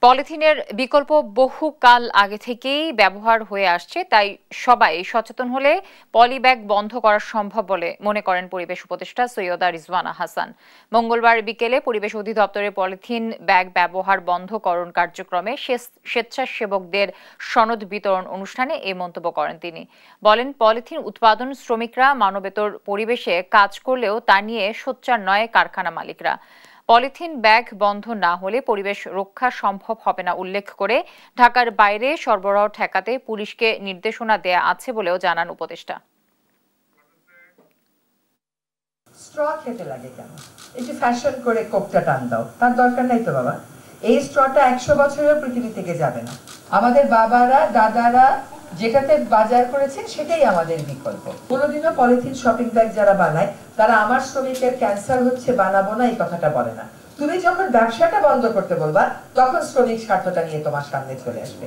পলিথিনের বিকল্প বহুকাল আগে থেকেই ব্যবহার হয়ে আসছে, তাই সবাই সচেতন হলে পলিব্যাগ বন্ধ করা সম্ভব বলে মনে করেন পরিবেশ উপদেষ্টা সৈয়দা রিজওয়ানা হাসান। মঙ্গলবার বিকেলে পরিবেশ অধিদপ্তরের পলিথিন ব্যাগ ব্যবহার বন্ধকরণ কার্যক্রমে স্বেচ্ছাসেবকদের সনদ বিতরণ অনুষ্ঠানে এই মন্তব্য করেন তিনি। বলেন, পলিথিন উৎপাদন শ্রমিকরা মানবেতর পরিবেশে কাজ করলেও তা নিয়ে সোচ্চার নয় কারখানা মালিকরা। পলিথিন ব্যাগ বন্ধ না হলে পরিবেশ রক্ষা সম্ভব হবে না উল্লেখ করে ঢাকার বাইরে সরবরাহ ঠেকাতে পুলিশকে নির্দেশনা দেয়া আছে বলেও জানান উপদেষ্টা। স্ট্র খেতে লাগে কেন? একটু ফ্যাশন করে কোকটা টান দাও, তার দরকার নাই তো বাবা। এই স্ট্রটা 100 বছরেও পৃথিবী থেকে যাবে না। আমাদের বাবারা দাদারা যেটাতে বাজার করেছেন সেটাই আমাদের বিকল্প। কোনোদিনও পলিথিন শপিং ব্যাগ যারা বানায় তারা আমার শ্রমিকের ক্যান্সার হচ্ছে বানাবো না এই কথাটা বলে না। তুমি যখন ব্যবসাটা বন্ধ করতে বলবা তখন শ্রমিক স্বার্থটা নিয়ে তোমার সামনে চলে আসবে।